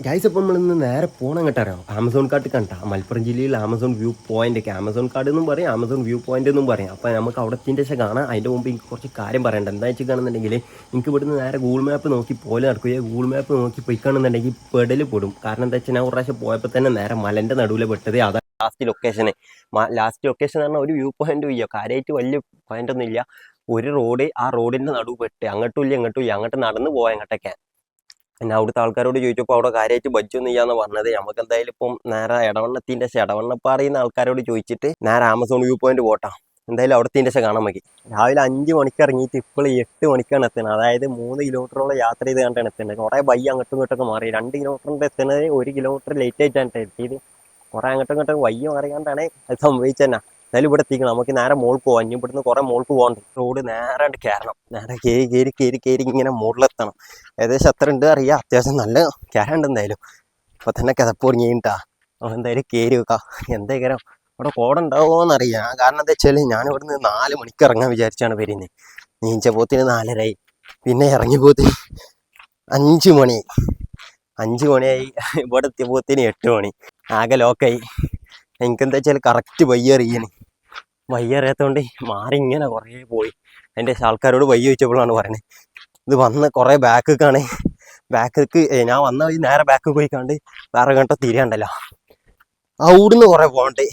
Guys അപ്പം നമ്മളിന്ന് നേരെ പോകണം കേട്ടറിയാം ആമസോൺ കാർഡ് കണ്ട മലപ്പുറം ജില്ലയിൽ ആമസോൺ വ്യൂ പോയിന്റ് ഒക്കെ ആമസോൺ കാർഡ് എന്നും പറയും ആമസോൺ വ്യൂ പോയിന്റ് എന്നും പറയും അപ്പോൾ നമുക്ക് അവിടെ എത്തിൻ്റെ ശേഷം കാണാം. അതിൻ്റെ മുമ്പ് എനിക്ക് കുറച്ച് കാര്യം പറയണ്ട. എന്താ വെച്ചാൽ കാണുന്നുണ്ടെങ്കിൽ എനിക്ക് ഇവിടുന്ന് നേരെ ഗൂഗിൾ മാപ്പ് നോക്കി പോലെ നടക്കുകയോ ഗൂഗിൾ മാപ്പ് നോക്കി പോയിക്കാണെന്നുണ്ടെങ്കിൽ പെടൽ പെടും. കാരണം എന്താ വെച്ചാൽ ഞാൻ ഒരു പ്രാവശ്യം പോയപ്പോൾ തന്നെ നേരെ മലൻ്റെ നടുവിൽ പെട്ടത് അതാണ് ലാസ്റ്റ് ലൊക്കേഷന്. ലാസ്റ്റ് ലൊക്കേഷൻ എന്ന് പറഞ്ഞാൽ ഒരു വ്യൂ പോയിന്റും ഇല്ല, കാര്യമായിട്ട് വലിയ പോയിന്റ് ഒന്നും ഇല്ല. ഒരു റോഡ്, ആ റോഡിൻ്റെ നടുവ് പെട്ട് അങ്ങോട്ടും ഇല്ല ഇങ്ങോട്ടും ഇല്ല, അങ്ങോട്ട് നടന്ന് പോയാൽ അങ്ങോട്ടൊക്കെ. പിന്നെ അവിടുത്തെ ആൾക്കാരോട് ചോദിച്ചപ്പോൾ അവിടെ കാര്യമായിട്ട് ബജ്ജൊന്നും ചെയ്യാന്ന് പറഞ്ഞത്. നമുക്ക് എന്തായാലും ഇപ്പം നേരെ ഇടവണ്ണത്തിൻ്റെ ഇടവണ്ണപ്പാറയുന്ന ആൾക്കാരോട് ചോദിച്ചിട്ട് നേരെ ആമസോൺ വ്യൂ പോയിന്റ് പോട്ടാം. എന്തായാലും അവിടത്തിൻ്റെ കാണാൻ മതി. രാവിലെ 5 മണിക്ക് ഇറങ്ങിയിട്ട് ഇപ്പോൾ 8 മണിക്കാണ് എത്തുന്നത്. അതായത് 3 കിലോമീറ്ററോളം യാത്ര ചെയ്ത് കണ്ടാണ് എത്തുന്നത്. കുറേ ബയ്യ അങ്ങോട്ടും ഇങ്ങോട്ടൊക്കെ മാറി. 2 കിലോമീറ്ററിൻ്റെ എത്തുന്നത് 1 കിലോമീറ്റർ ലേറ്റ് ആയിട്ടാണ് എത്തിയത്. കുറേ അങ്ങോട്ടും ഇങ്ങോട്ടും വയ്യ മാറിയാണ്ടാണ് അത് സംഭവിച്ചതന്നെ. എന്തായാലും ഇവിടെ എത്തിക്കണം. നമുക്ക് നേരെ മോൾക്ക് പോകാം. ഇനി ഇവിടുന്ന് കുറേ മോൾക്ക് പോകണ്ട്. റോഡ് നേരെ കയറണം. നേരെ കയറി ഇങ്ങനെ മുകളിലെത്തണം. ഏകദേശം അത്ര ഉണ്ട് അറിയാം. അത്യാവശ്യം നല്ല കയറുണ്ട്. എന്തായാലും ഇപ്പം തന്നെ കിതപ്പ് തുടങ്ങിയിട്ടാ. എന്തായാലും കയറി വെക്കാം. എന്തായാലും ഇവിടെ കോടുണ്ടാവുമോയെന്നറിയാം. കാരണം എന്താ വെച്ചാൽ ഞാൻ ഇവിടുന്ന് 4 മണിക്ക് ഇറങ്ങാൻ വിചാരിച്ചാണ് വരുന്നത്. നീച്ചപ്പോത്തിന് 4:30. പിന്നെ ഇറങ്ങിപ്പോത്തിന് 5 മണി. 5 മണിയായി. ഇവിടെ എത്തിയപ്പോത്തിന് 8 മണി. ആകെ ലോക്കായി. എനിക്കെന്താ വെച്ചാൽ കറക്റ്റ് വയ്യ അറിയാത്തതുകൊണ്ട് മാറി ഇങ്ങനെ കുറേ പോയി. എൻ്റെ ആൾക്കാരോട് വയ്യ ചോദിച്ചപ്പോഴാണ് പറയുന്നത് ഇത് വന്ന് കുറേ ബാക്കിലേക്കാണ്. ബാക്കിലേക്ക് ഞാൻ വന്ന വഴി നേരെ ബാക്ക് പോയിക്കാണ്ട് വേറെ കണ്ടോ തിരിയണ്ടല്ലോ, അവിടുന്ന് കുറേ പോകണ്ടേ.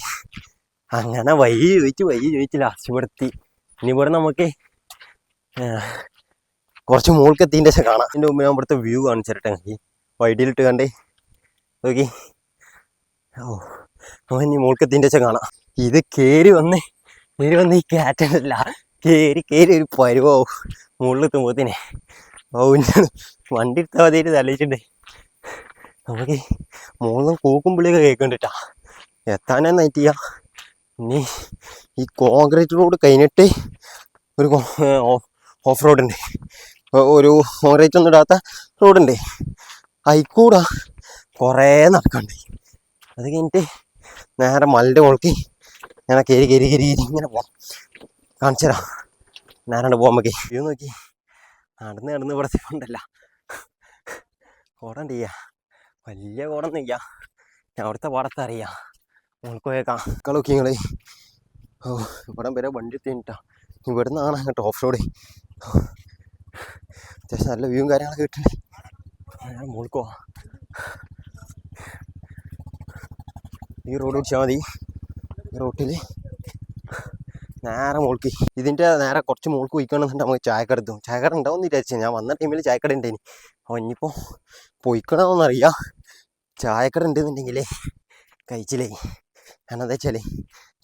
അങ്ങനെ വയ്യ ചോദിച്ച് ലാസ്റ്റ് ഇവിടെ എത്തി. ഇനി ഇവിടെ നമുക്ക് കുറച്ച് മുകൾക്ക് എത്തിൻ്റെ ശേഷം കാണാം. അതിൻ്റെ മുമ്പ് ഞാൻ ഇവിടുത്തെ വ്യൂ കാണിച്ചിട്ടെ എനിക്ക് വൈഡിയിലിട്ട് കണ്ടേ നോക്കി. ഓ ഇനി മുകൾക്ക് എത്തിൻ്റെ ശേഷം കാണാം. ഇത് കയറി വന്ന് ഈ കയറ്റല്ല, കയറി ഒരു പരുവാവും മുകളിൽ എത്തുമ്പോഴത്തേനെ. വണ്ടി എടുത്താൽ മതിയായിട്ട് തലയിച്ചിട്ടുണ്ട്. നമുക്ക് മുകളിൽ കൂക്കുമ്പിളിയൊക്കെ കേൾക്കണ്ടിട്ടാ. എത്താനെന്നായിട്ട് ചെയ്യാം. ഇനി ഈ കോൺക്രീറ്റ് റോഡ് കഴിഞ്ഞിട്ട് ഒരു ഓഫ് റോഡുണ്ട്, ഒരു കോൺക്രീറ്റ് ഒന്നും ഇടാത്ത റോഡുണ്ട്. അതിൽക്കൂടെ കുറേ നടക്കണ്ട്. അത് കഴിഞ്ഞിട്ട് നേരെ മലൻ്റെ മുകൾക്ക് ഇങ്ങനെ കയറി ഇങ്ങനെ പോവാം. കാണിച്ചു തരാം. നേരാണ്ട് പോകാൻ നമുക്ക്. വ്യൂ നോക്കി നടന്ന് ഇവിടെ ഉണ്ടല്ല. കോടം ചെയ്യാ വലിയ കോടൊന്നും ഇല്ല. ഞാൻ അവിടുത്തെ പാടത്ത് അറിയാം. നമുക്ക് പോയേക്കാം. നോക്കി നിങ്ങൾ. ഓ ഇവിടെ വരെ വണ്ടി എത്തിട്ടാ. ഇവിടെ നിന്നാണ് കേട്ടോ ഓഫ് റോഡ്. അത്യാവശ്യം നല്ല വ്യൂവും കാര്യങ്ങളൊക്കെ കിട്ടുന്നുണ്ട്. ഞാൻ മുകൾക്ക് പോവാം. ഈ റോഡ് പിടിച്ചാൽ മതി. ഈ റോട്ടിൽ നേരെ മുകൾക്ക്. ഇതിൻ്റെ നേരെ കുറച്ച് മുകൾക്ക് പോയിക്കണമെന്നുണ്ട് നമുക്ക് ചായക്കട എത്തും. ചായക്കട ഉണ്ടാവുമെന്ന് വിചാരിച്ചു. ഞാൻ വന്ന ടൈമിൽ ചായക്കട ഉണ്ടായിന്. അപ്പോൾ ഇനിയിപ്പോൾ പോയിക്കണമെന്നറിയാം. ചായക്കട ഉണ്ടെന്നുണ്ടെങ്കിൽ കഴിച്ചില്ലേ. കാരണം എന്താ വെച്ചാൽ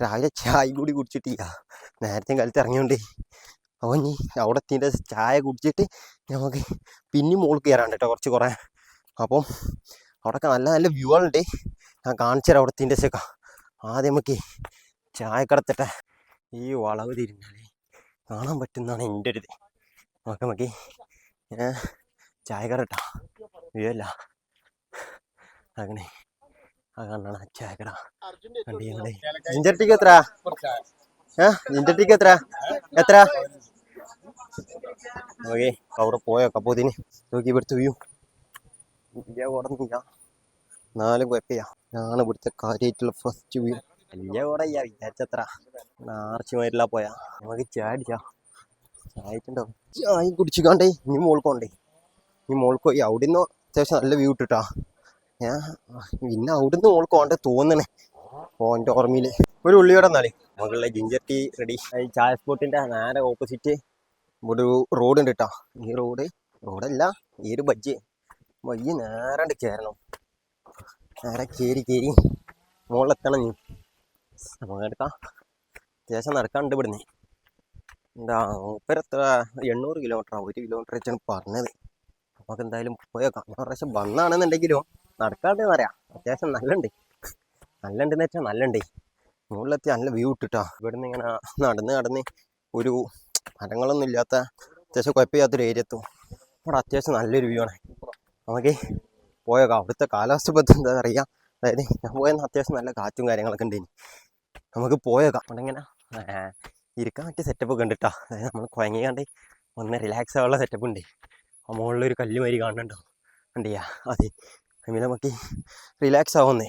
രാവിലെ ചായ കൂടി കുടിച്ചിട്ടില്ല, നേരത്തെ കാലത്ത് ഇറങ്ങിയോണ്ട്. അപ്പോൾ ഇനി അവിടെ എത്തിൻ്റെ ചായ കുടിച്ചിട്ട് നമുക്ക് പിന്നെയും മുകളിൽ കയറാണ്ട് കേട്ടോ കുറേ. അപ്പം അവിടെയൊക്കെ നല്ല നല്ല വ്യൂകളുണ്ട്. ഞാൻ കാണിച്ചു തരാം അവിടെ എത്തിൻ്റെ ശേഷം. ആദ്യം നമുക്ക് ചായക്കടത്തിട്ടെ. ഈ വളവ് തിരിഞ്ഞാൽ കാണാൻ പറ്റുന്നതാണ് എൻ്റെ ഒരു ഇത്. നമുക്ക് ചായക്കട കേട്ടോ, വ്യൂ അല്ല അങ്ങനെ. ആ കണ്ടാണ് ആ ചായക്കട. കണ്ടി ഞങ്ങള് ജിഞ്ചർട്ടിക്ക് എത്ര? ജിഞ്ചർട്ടിക്ക് എത്ര? ഓക്കെ അവിടെ പോയോ കപ്പോത്തിന് നോക്കി. ഇവിടുത്തെ വ്യൂ വലിയ കുടന്നില്ല, 4 കുഴപ്പമില്ല. ഞാണ് ഇവിടുത്തെ കാര്യമായിട്ടുള്ള ഫസ്റ്റ് വ്യൂ. വലിയ കുടയ്യ വിചാരിച്ചത്ര ആർച്ചുമാരില്ല. പോയാ നമുക്ക് ചായ ചായക്കുണ്ടാവും. ചായ കുടിച്ചിക്കാണ്ടേ ഇനി മോൾക്കോണ്ടേ. ഈ മോൾക്ക് പോയി അവിടെ നിന്ന് അത്യാവശ്യം നല്ല വ്യൂ ഇട്ടിട്ടാ. ഞാൻ പിന്നെ അവിടുന്ന് മോൾക്ക് പോകണ്ടേ തോന്നണേ. എൻ്റെ ഓർമ്മയിൽ ഒരു ഉള്ളിയോടെ എന്നാലേ മകളുടെ ജിഞ്ചർ ടീ റെഡി. ഈ ചായ സ്പോട്ടിൻ്റെ നേരെ ഓപ്പോസിറ്റ് ഇവിടെ ഒരു റോഡ് ഉണ്ട് കേട്ടോ. ഈ റോഡല്ല, ഈ ഒരു വയ്യ നേരാണ്ട് കയറണം. നേരെ കയറി മുകളിലെത്തണം. നീ നമുക്ക് എടുക്കാം. അത്യാവശ്യം നടക്കാണ്ട് ഇവിടുന്ന്. എന്താ എത്ര 800 കിലോമീറ്ററാണ്, 1 കിലോമീറ്റർ വെച്ചാണ് പറഞ്ഞത്. നമുക്ക് എന്തായാലും പോയേക്കാം. ഒരു പ്രാവശ്യം വന്നാണെന്നുണ്ടെങ്കിലും നടക്കാണ്ടെന്ന് പറയാം. അത്യാവശ്യം നല്ലുണ്ടെന്ന് വെച്ചാൽ നല്ലുണ്ട്. മുകളിലെത്തി നല്ല വ്യൂ ഇട്ടിട്ടാ. ഇവിടുന്ന് ഇങ്ങനെ നടന്ന് ഒരു മരങ്ങളൊന്നും ഇല്ലാത്ത അത്യാവശ്യം കുഴപ്പമില്ലാത്തൊരു ഏരിയ എത്തും. അവിടെ അത്യാവശ്യം നല്ലൊരു വ്യൂ ആണ്. നമുക്ക് പോയേക്കാം. അവിടുത്തെ കാലാവസ്ഥ പറ്റി എന്താ അറിയാം. അതായത് ഞാൻ പോയെന്ന് അത്യാവശ്യം നല്ല കാറ്റും കാര്യങ്ങളൊക്കെ ഉണ്ട്. നമുക്ക് പോയേക്കാം. അവിടെ ഇങ്ങനെ ഇരിക്കാൻ പറ്റിയ സെറ്റപ്പൊക്കെ ഉണ്ട് കേട്ടോ. അതായത് നമ്മൾ കുഴങ്ങിക്കാണ്ട് ഒന്ന് റിലാക്സ് ആവാനുള്ള സെറ്റപ്പ് ഉണ്ട്. ആ മുകളിലൊരു കല്ല് മാതിരി കാണുന്നുണ്ടോ? കണ്ടിയാ അതെ. പിന്നെ നമുക്ക് റിലാക്സ് ആവുന്നേ.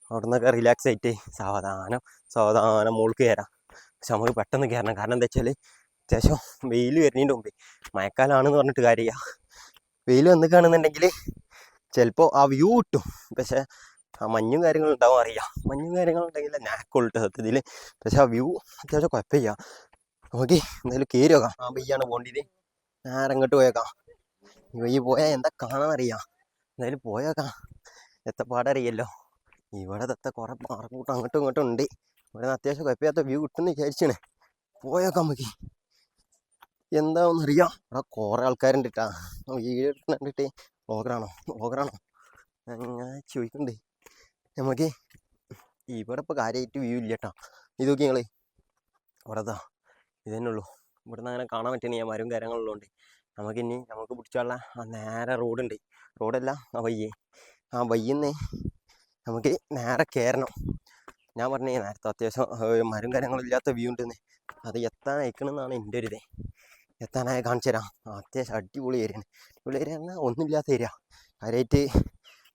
അവിടെ നിന്നൊക്കെ റിലാക്സ് ആയിട്ട് സാവധാനം മുകൾക്ക് കയറാം. പക്ഷെ നമുക്ക് പെട്ടെന്ന് കയറണം. കാരണം എന്താ വെച്ചാൽ അത്യാവശ്യം വെയിൽ വരുന്നതിൻ്റെ മുമ്പേ, മഴക്കാലമാണെന്ന് പറഞ്ഞിട്ട് കാര്യമില്ല, വെയിൽ വന്നിക്കുകയാണെന്നുണ്ടെങ്കിൽ ചിലപ്പോൾ ആ വ്യൂ കിട്ടും. പക്ഷേ ആ മഞ്ഞും കാര്യങ്ങളും ഉണ്ടാവും, അറിയാം. മഞ്ഞും കാര്യങ്ങളുണ്ടെങ്കിൽ നാക്കുള്ളിട്ട് സത്യത്തിൽ. പക്ഷെ ആ വ്യൂ അത്യാവശ്യം കുഴപ്പമില്ല. നോക്കി എന്തായാലും കയറി വെക്കാം. ആ വയ്യാണ് പോകേണ്ടത്. നേരെ അങ്ങോട്ട് പോയേക്കാം. ഈ പോയാൽ എന്താ കാണാനറിയാം. എന്തായാലും പോയേക്കാം. എത്തപ്പാടറിയല്ലോ. ഇവിടെ ദത്ത കുറേ പാറക്കൂട്ടം അങ്ങോട്ടും ഇങ്ങോട്ടും ഉണ്ട്. ഇവിടെ നിന്ന് അത്യാവശ്യം കുഴപ്പമില്ലാത്ത വ്യൂ കിട്ടുമെന്ന് വിചാരിച്ചാണ്. പോയേക്കാം നമുക്ക്. എന്താണെന്നറിയാം. ഇവിടെ കുറേ ആൾക്കാരുണ്ട് കേട്ടാ. വീഡിയോ കണ്ടിട്ട് വ്ളോഗറാണോ അങ്ങനെ ചോദിക്കണ്ടേ. നമുക്ക് ഇവിടെ ഇപ്പോൾ കാര്യമായിട്ട് വ്യൂ ഇല്ല കേട്ടോ. ഇത് നോക്കി നിങ്ങൾ, ഇവിടെ ഇത് തന്നെ ഉള്ളൂ. ഇവിടുന്ന് അങ്ങനെ കാണാൻ പറ്റണ ഞാൻ മരവും കാര്യങ്ങളുള്ളതുകൊണ്ട് നമുക്ക് പിടിച്ചുള്ള ആ നേരെ റോഡുണ്ട്. റോഡല്ല, ആ വയ്യെന്ന് നമുക്ക് നേരെ കയറണം. ഞാൻ പറഞ്ഞ നേരത്തെ അത്യാവശ്യം മരം കാര്യങ്ങളില്ലാത്ത വ്യൂ ഉണ്ടെന്ന്. അത് എത്താൻ അയക്കണമെന്നാണ് എൻ്റെ ഒരു എത്താനായ കാണിച്ചു തരാം. അത്യാവശ്യം അടിപൊളി ഏരിയയാണ്. അടിപൊളി ഏരിയ പറഞ്ഞാൽ ഒന്നുമില്ലാത്ത ഏരിയ. കാര്യമായിട്ട്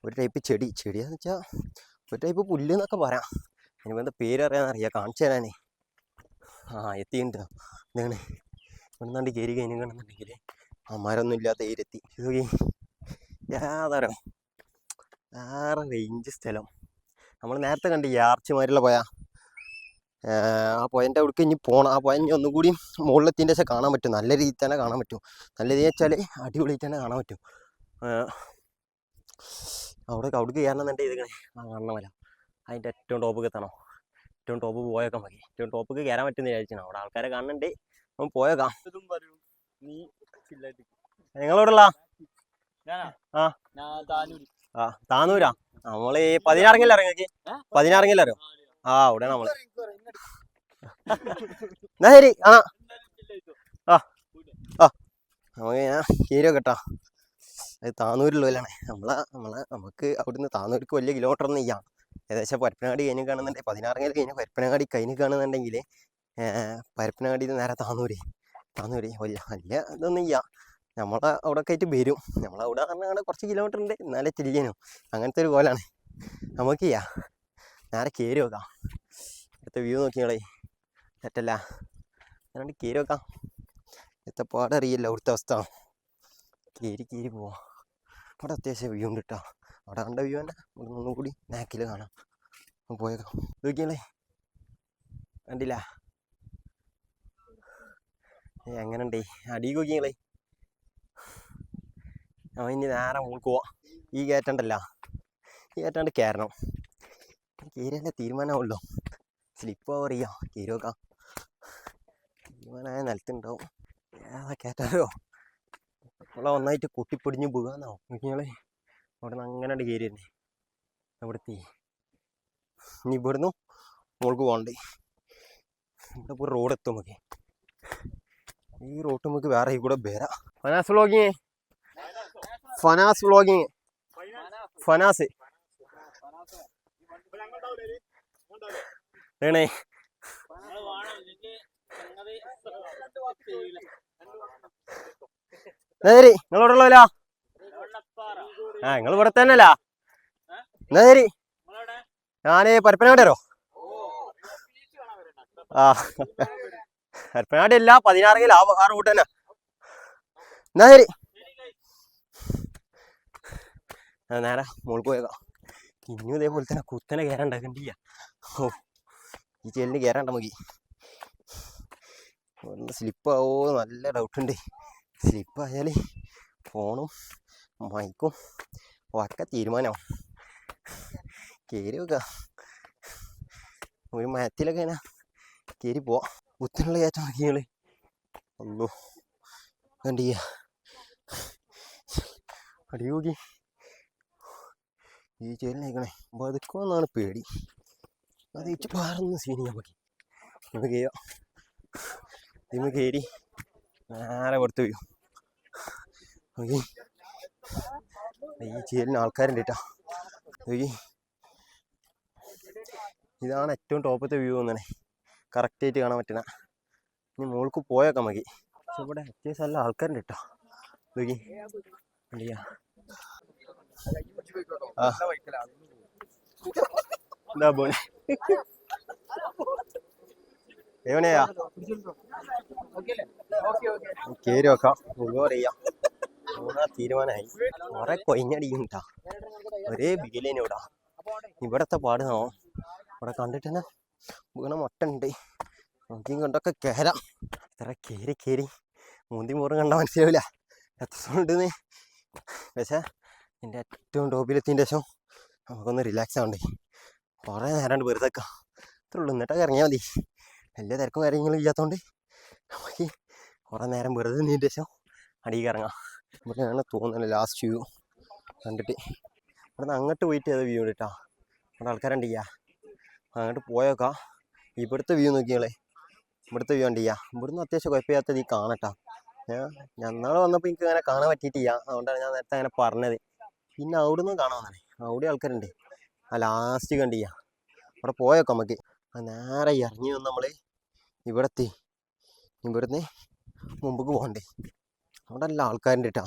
ഒരു ടൈപ്പ് ചെടിയാന്ന് വെച്ചാൽ ഒരു ടൈപ്പ് പുല്ല് എന്നൊക്കെ പറയാം. അതിന് എന്താ പേര് അറിയാമെന്നറിയാം, കാണിച്ചു തരാനേ. എത്തിയിട്ടുണ്ട്. എന്താണ് ഇവിടെ നിന്നാണ്ട് കയറി കഴിഞ്ഞിട്ടുണ്ടെങ്കിൽ ആ മരമൊന്നും ഇല്ലാത്ത ഏരിയെത്തി. ഇത് യാതൊരു വേറെ റേഞ്ച് സ്ഥലം. നമ്മൾ നേരത്തെ കണ്ട് ഈ ആർച്ചുമാരുള്ള പോയ ആ പോയൻ്റെ അവിടേക്ക് ഇനി പോകണം. ആ പോയ ഇനി ഒന്നും കൂടി മുകളിലെത്തിൻ്റെ ശേഷം കാണാൻ പറ്റും. നല്ല രീതിയിൽ തന്നെ കാണാൻ പറ്റും. നല്ല രീതിയിൽ വെച്ചാൽ അടിപൊളിയായിട്ട് തന്നെ കാണാൻ പറ്റും. അവിടേക്ക് കയറണമെന്നുണ്ടെങ്കിൽ ഇതിങ്ങനെ ആ കാണണം വരാം. അതിൻ്റെ ഏറ്റവും ടോപ്പിക്ക് എത്തണം. ഏറ്റവും ടോപ്പ് പോയേക്കാൻ മതി. ഏറ്റവും ടോപ്പിക്ക് കയറാൻ പറ്റുമെന്ന് വിചാരിച്ചാണ്. അവിടെ ആൾക്കാരെ കാണുന്നുണ്ട്. നമ്മൾ പോയേക്കാം. നിങ്ങളോടുള്ള താനൂരാ? നമ്മള് 16 ഇറങ്ങി. 16 അറിയോ? അവിടെ നമ്മള്. എന്നാ ശരി. നമുക്ക് ഞാൻ കീരോ കേട്ടാ. അത് താനൂരുള്ളവരാണ്. നമുക്ക് അവിടുന്ന് താനൂർക്ക് വലിയ കിലോമീറ്റർ ഒന്നും ചെയ്യാം. ഏകദേശം പരപ്പനങ്ങാടി കഴിഞ്ഞ് കാണുന്നുണ്ടെങ്കിൽ 16 കഴിഞ്ഞ് പരപ്പനങ്ങാടി കഴിഞ്ഞ് കാണുന്നുണ്ടെങ്കിൽ പരപ്പനങ്ങാടിയിൽ നിന്ന് നേരെ താനൂര് വലിയ ഇതൊന്നും ചെയ്യാം. നമ്മളെ അവിടെയൊക്കെ ആയിട്ട് വരും. നമ്മളവിടെ പറഞ്ഞാൽ കുറച്ച് കിലോമീറ്റർ ഉണ്ട്, എന്നാലേ തിരിക്കാനും. അങ്ങനത്തെ ഒരു കോലാണ്. നമുക്ക് ചെയ്യാം. നേരെ കയറി വെക്കാം. അടുത്ത വ്യൂ നോക്കിയാളേ തെറ്റല്ല. അതുകൊണ്ട് കയറി വെക്കാം. എത്തപ്പാടറിയില്ല അവിടുത്തെ അവസ്ഥ. കയറി പോവാം. അവിടെ അത്യാവശ്യം വ്യൂ ഉണ്ട് കേട്ടോ. അവിടെ കണ്ട വ്യൂ തന്നെ ഇവിടെ ഒന്നും കൂടി നാക്കിൽ കാണാം. പോയേക്കാം. നോക്കിയാളേ കണ്ടില്ല എങ്ങനെ ഉണ്ടേ അടി നോക്കിയാളേ. ഇനി നേരെ മുകളിൽ പോവാം. ഈ കയറ്റണ്ടല്ലോ, ഈ കയറ്റാണ്ട് കയറണം. കയറിയല്ലേ തീരുമാനമാവുമല്ലോ. സ്ലിപ്പ് അറിയാം. കയറി വെക്കാം. തീരുമാനമായ നിലത്തുണ്ടാവും. ഏതാ കയറ്റാലോ. നമ്മളെ ഒന്നായിട്ട് പൊട്ടിപ്പൊടിഞ്ഞ് പോകാന്നോ നോക്കിയാളെ. അവിടെ നിന്ന് അങ്ങനെ കയറി തന്നെ അവിടെ എത്തി. ഇനി ഇവിടുന്ന് മുകൾക്ക് പോകണ്ടേ. ഇവിടെ ഇപ്പോൾ റോഡ് എത്തും. നമുക്ക് ഈ റോഡ് നമുക്ക് വേറെ ഈ കൂടെ വരാം. ഫനാസ് വ്ളോഗിങ് ഏണേ ശരി. നിങ്ങളോട് ഉള്ളല്ലോ. നിങ്ങൾ ഇവിടെ തന്നെ അല്ല? എന്നാ ശരി. ഞാന് പരപ്പനങ്ങാടി വരോ? പരപ്പനങ്ങാടി അല്ല, 16 ആ റൂട്ട് തന്നെ. എന്നാ ശരി. നേരെ മുകളിൽ പോയേക്കാം. ഇനിയും ഇതേപോലെ തന്നെ കുത്തനെ കയറാണ്ടാക്കണ്ടില്ല. ഈ ചെല്ലിന് കയറാണ്ട മതി. ഒന്ന് സ്ലിപ്പാവോ നല്ല ഡൗട്ടുണ്ട്. സ്ലിപ്പായാൽ ഫോണും മൈക്കും ഒക്കെ തീരുമാനമാവും. കയറി വെക്കുക. ഒരു മരത്തിലൊക്കെ ഇങ്ങനെ കയറി പോവാം. കുത്തനുള്ള കയറ്റം നോക്കിയാൽ ഒന്നു കണ്ടിയ അടി നോക്കി. ഈ ചേലിനേക്കണേ ബതുക്കുമെന്നാണ് പേടി. അത് ഇച്ച് വേറൊന്നും സീനിക്കാൻ മതി. നമുക്ക് ചെയ്യാം. ഇതിന് കയറി നേരെ കൊടുത്ത് വരും. നോക്കി ഈ ചേലിന് ആൾക്കാരുണ്ട് കേട്ടോ. നോക്കി ഇതാണ് ഏറ്റവും ടോപ്പത്തെ വ്യൂ തോന്നണേ. കറക്റ്റായിട്ട് കാണാൻ പറ്റണ. ഇനി മുകൾക്ക് പോയേക്കാം മതി. പക്ഷെ ഇവിടെ അത്യാവശ്യം നല്ല ആൾക്കാരുണ്ട് കേട്ടോ. നോക്കി എന്താ പോണെ എവിടെയാ കേറി വെക്കാം അറിയാം തീരുമാനമായി കുറെ കൊയിഞ്ഞടിക്കുന്നുണ്ടാ ഒരേ ബിഗിലേനോടാ ഇവിടത്തെ പാടുന്നോ ഇവിടെ കണ്ടിട്ട് തന്നെ വീണ മൊട്ട ഉണ്ട് നോക്കിയും കൊണ്ടൊക്കെ കയറാം ഇത്ര കയറി കയറി മൂന്തി മൂറും കണ്ടാൽ മനസ്സിലാവില്ല എത്ര ഉണ്ടെന്ന് പക്ഷേ എൻ്റെ ഏറ്റവും ടോപ്പിലെത്തിൻ്റെ ശേഷം നമുക്കൊന്ന് റിലാക്സ് ആവണ്ടേ കുറേ നേരം വെറുതെ ഇത്ര ഉള്ളു എന്നിട്ടൊക്കെ ഇറങ്ങിയാൽ മതി വലിയ തിരക്കും കാര്യങ്ങളും ഇല്ലാത്തതുകൊണ്ട് നമുക്ക് കുറേ നേരം വെറുതെ നിന്നതിൻ്റെ ശേഷം അടിയിൽ ഇറങ്ങാം ഇവിടെയാണ് തോന്നുന്നത് ലാസ്റ്റ് വ്യൂ കണ്ടിട്ട് ഇവിടെ നിന്ന് അങ്ങോട്ട് പോയിട്ട് ഏത് വ്യൂ ഉണ്ട് കേട്ടോ അവിടെ ആൾക്കാരുണ്ടിയ്യാ അങ്ങോട്ട് പോയേക്കാം ഇവിടുത്തെ വ്യൂ നോക്കിയാളെ ഇവിടുത്തെ വ്യൂ ഉണ്ടിയ്യാ ഇവിടുന്ന് അത്യാവശ്യം കുഴപ്പമില്ലാത്തത് ഈ കാണട്ടാ ഞാൻ നാളെ വന്നപ്പോൾ എനിക്ക് അങ്ങനെ കാണാൻ പറ്റിയിട്ടില്ല അതുകൊണ്ടാണ് ഞാൻ നേരത്തെ അങ്ങനെ പറഞ്ഞത് പിന്നെ അവിടെ നിന്ന് കാണാമെന്നാണ് അവിടെ ആൾക്കാരുണ്ട് ആ ലാസ്റ്റ് കണ്ടിയ്യാ അവിടെ പോയേക്കാം നമുക്ക് നേരെ ഇറങ്ങി വന്ന് നമ്മൾ ഇവിടെത്തി ഇവിടുന്ന് മുമ്പ് പോകണ്ടേ അവിടെ എല്ലാ ആൾക്കാരുണ്ട് കേട്ടോ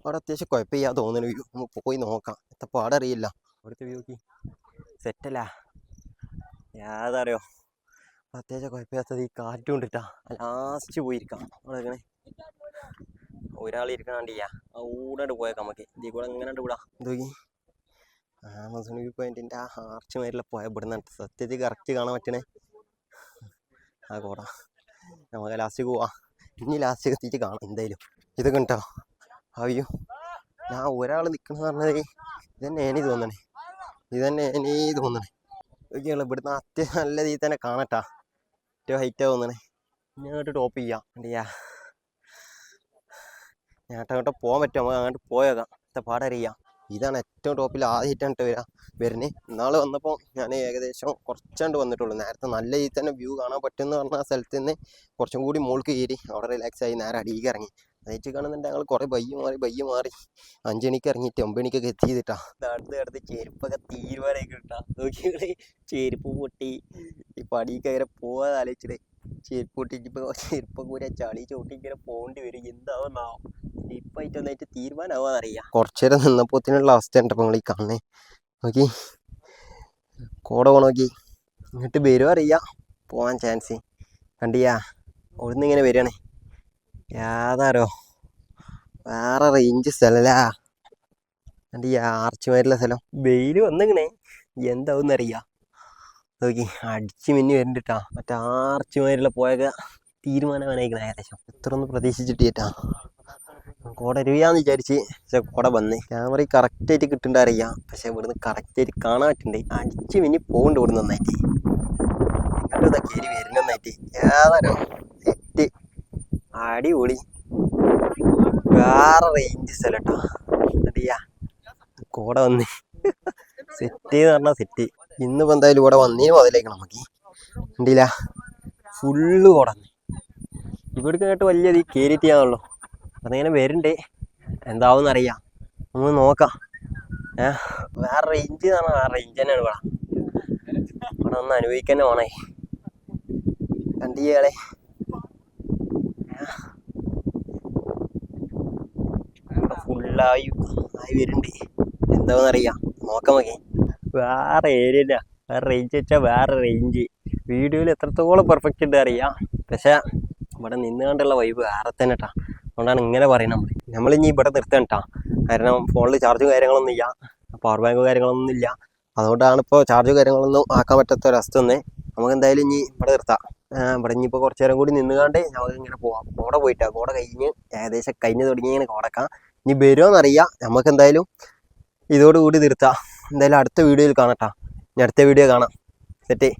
അവിടെ അത്യാവശ്യം കുഴപ്പമില്ല തോന്നുന്നു വ്യൂ നമുക്ക് പോയി നോക്കാം എത്ര പാടറിയില്ല അവിടുത്തെ വ്യൂ നോക്കി സെറ്റല്ല യാതറിയോ അത്യാവശ്യം കുഴപ്പമില്ലാത്തത് ഈ കാറ്റും കൊണ്ടിട്ടാ ലാസ്റ്റ് പോയിരിക്കാം അവിടെ ഇങ്ങനെ ഒരാൾ ഇരിക്കണണ്ടിയാ ഊടാണ്ട് പോയേക്കാം നമുക്ക് ഇതിൽ കൂടെ എങ്ങനെ വിടാം ഇതോക്കി ആമസോൺ വ്യൂ പോയിന്റിൻ്റെ ആ ആർച്ച് മേരിലെ പോയ ഇവിടുന്ന് സത്യത്തിൽ കറക്റ്റ് കാണാൻ പറ്റണേ ആ കോട നമുക്ക് ലാസ്റ്റ് പോവാം ഇനി ലാസ്റ്റ് എത്തിയിട്ട് കാണാം എന്തായാലും ഇതൊക്കെ ഉണ്ടോ ആ വ്യൂ ഞാൻ ഒരാൾ നിൽക്കണമെന്ന് പറഞ്ഞത് ഇതന്നെ എനിക്ക് തോന്നണേ ഇതന്നെ എനിക്ക് തോന്നണേ ഒക്കെയുള്ള ഇവിടുന്ന് അത്യാവശ്യം നല്ല രീതിയിൽ തന്നെ കാണട്ടാ ഏറ്റവും ഹൈറ്റാ തോന്നണേ ഇനി അങ്ങോട്ട് ടോപ്പ് ചെയ്യാം അണ്ടിയാ ഞാൻ അങ്ങോട്ട് പോകാൻ പറ്റും നമുക്ക് അങ്ങോട്ട് പോയേക്കാം ഇത്ര പാടറിയാം ഇതാണ് ഏറ്റവും ടോപ്പിൽ ആദ്യമായിട്ടാണ് വരുന്നത് ഇന്നാൾ വന്നപ്പോൾ ഞാൻ ഏകദേശം കുറച്ചാണ്ട് വന്നിട്ടുള്ളൂ നേരത്തെ നല്ല രീതിയിൽ തന്നെ വ്യൂ കാണാൻ പറ്റുമെന്ന് പറഞ്ഞ ആ സ്ഥലത്ത് നിന്ന് കുറച്ചും കൂടി മുകളിൽ കയറി അവിടെ റിലാക്സ് ആയി നേരെ അടിയിലേക്ക് ഇറങ്ങി അതായിട്ട് കാണുന്നുണ്ട് ഞങ്ങൾ കുറേ ബയ്യ മാറി 5 മണിക്ക് ഇറങ്ങിയിട്ട് 9 മണിക്കൊക്കെ എത്തിയതിട്ടാ അടുത്ത് ചെരുപ്പൊക്കെ തീരുമാനമായി കിട്ടാ നോക്കി ചെരുപ്പ് പൊട്ടി ഈ പടി കയറി പോകാതെ ആലോചിച്ചിട്ട് ചെരുപ്പ് പൊട്ടിച്ചിപ്പോൾ ചെരുപ്പൊക്കെ കൂടി ചളി ചോട്ടി ഇങ്ങനെ പോകേണ്ടി വരും എന്താവുന്നാവും ഇപ്പായിട്ട് ഒന്നായിട്ട് തീരുമാനമാവാന്നറിയാം കുറച്ചു നേരം നിന്നപ്പോത്തിനുള്ള അവസ്ഥ ഉണ്ട് അപ്പോൾ നിങ്ങൾ ഈ കാണണേ നോക്കി കോട നോക്കി ഇങ്ങോട്ട് വരുമോ അറിയാം പോകാൻ ചാൻസ് കണ്ടിയാ അവിടുന്ന് ഇങ്ങനെ വരികയാണ് യാതാരോ വേറെ റേഞ്ച് സ്ഥലല്ലാ എൻ്റെ ഈ ആർച്ചുമായിട്ടുള്ള സ്ഥലം വെയിൽ വന്നിങ്ങനെ എന്താവും അറിയാം നോക്കി അടിച്ച് മിന്നി വരുന്നുണ്ടാ മറ്റേ ആർച്ചുമായിട്ടുള്ള പോയൊക്കെ തീരുമാനമായിരിക്കണം ഏകദേശം ഇത്ര ഒന്നും പ്രതീക്ഷിച്ചിട്ടാ കോട രൂപയാന്ന് വിചാരിച്ച് പക്ഷെ കോട വന്ന് ക്യാമറ കറക്റ്റായിട്ട് കിട്ടുന്നുണ്ട് അറിയാം പക്ഷെ ഇവിടുന്ന് കറക്റ്റായിട്ട് കാണാൻ പറ്റുന്നുണ്ട് അടിച്ച് മിന്നി പോകുന്നുണ്ട് ഇവിടെ നന്നായിട്ട് ഇങ്ങോട്ട് കയറി വരുന്ന നന്നായിട്ട് ഏതാരോ സെറ്റ് അടിപൊളി വേറെ റേഞ്ച് സ്ഥലട്ടാ അടിയാ കോട വന്ന് സെറ്റ് എന്ന് പറഞ്ഞാൽ സെറ്റ് ഇന്നിപ്പോൾ എന്തായാലും ഇവിടെ വന്നതിന് മുതലേക്കണം നമുക്ക് ഉണ്ടില്ല ഫുള്ള് കോട ഇവിടേക്ക് കേട്ട് വലിയ ഇത് കയറിയിട്ട് ചെയ്യാന്നുള്ളൂ അതിങ്ങനെ വരുന്നുണ്ട് എന്താവും അറിയാം നമുക്ക് നോക്കാം വേറെ റേഞ്ച് എന്ന് പറഞ്ഞാൽ വേറെ റേഞ്ച് തന്നെയാണ് ഇവിടെ ഒന്ന് അനുഭവിക്കാൻ തന്നെ വേണേ കണ്ടിയാളെ ഫുള്ളായി വരുന്നുണ്ട് എന്താണെന്ന് അറിയാം നോക്കാം നോക്കി വേറെ ഏരിയ ഇല്ല വേറെ റേഞ്ച് വെച്ചാൽ വേറെ റേഞ്ച് വീഡിയോയിൽ എത്രത്തോളം പെർഫെക്റ്റ് ഉണ്ട് അറിയാം പക്ഷെ ഇവിടെ നിന്ന് കണ്ടുള്ള വൈബ് വേറെ തന്നെ കേട്ടാ അതുകൊണ്ടാണ് ഇങ്ങനെ പറയുന്നത് നമ്മളിനി ഇവിടെ നിർത്തണം കേട്ടോ കാരണം ഫോണിൽ ചാർജും കാര്യങ്ങളൊന്നും ഇല്ല പവർ ബാങ്കോ കാര്യങ്ങളൊന്നും ഇല്ല അതുകൊണ്ടാണ് ഇപ്പോൾ ചാർജും കാര്യങ്ങളൊന്നും ആക്കാൻ പറ്റാത്ത ഒരവസ്ഥ ഒന്ന് നമുക്ക് എന്തായാലും ഇനി ഇവിടെ നിർത്താം ഇവിടെ ഇനിയിപ്പോൾ കുറച്ച് നേരം കൂടി നിന്നുകാണ്ട് നമുക്ക് ഇങ്ങനെ പോവാം കോട പോയിട്ടാ കോട കഴിഞ്ഞ് ഏകദേശം കഴിഞ്ഞ് തുടങ്ങിയാണ് കോടക്കാം ഇനി വരുമോയെന്നറിയാം നമുക്ക് എന്തായാലും ഇതോടുകൂടി നിർത്താം എന്തായാലും അടുത്ത വീഡിയോയിൽ കാണട്ടാ ഇനി അടുത്ത വീഡിയോ കാണാം സെറ്റ്